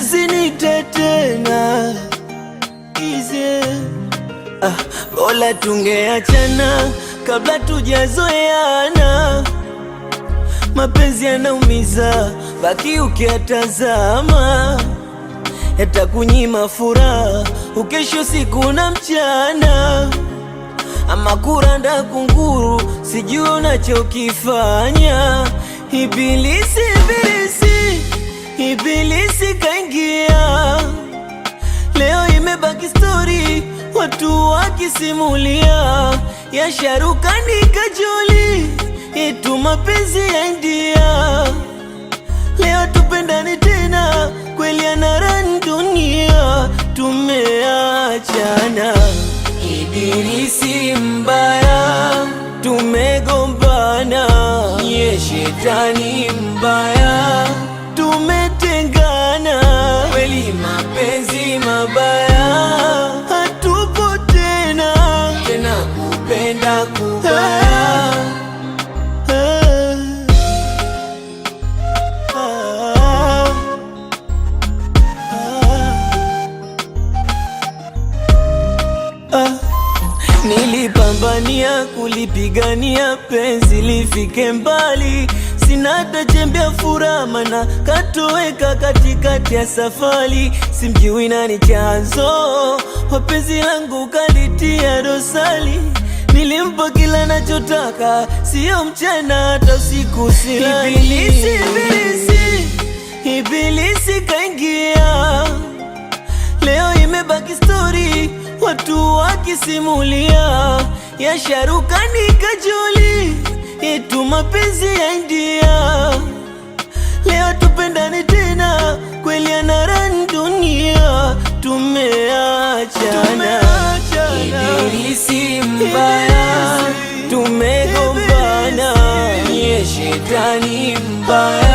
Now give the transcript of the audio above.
asinite tena. Bora tungeachana kabla tujazoeana. Mapenzi yanaumiza, baki ukiyatazama. Yatakunyima furaha, ukesho siku na mchana. Ama kuranda kunguru, sijui unachokifanya. Ibilisi, ibilisi, ibilisi kaingia. Leo imebaki story, watu wakisimulia. Ya Sharukani Kajoli, yetu mapenzi ya India. Leo tupendani tena, kweli anaran dunia. Tumeachana, ibilisi mbaya. Tumegombana, ye shetani mbaya. Tumetengana, kweli mapenzi mabaya. Hatupo tena, tena kupenda kubaya. Nilipambania kulipigania penzi lifike mbali. Sina hata chembe ya furaha, maana katoweka katikati ya safari. Simjui nani chanzo, wapenzi langu kalitia dosari. Nilimpa kila nachotaka, sio mchana hata usiku silali. Ibilisi, ibilisi, ibilisi kaingia. Leo imebaki story, watu wakisimulia. Ya Sharukani Kajoli, yetu mapenzi ya India. Leo tupendani tena, kweli anaran dunia. Tumeachana, ibilisi mbaya. Tumegombana, ye shetani mbaya.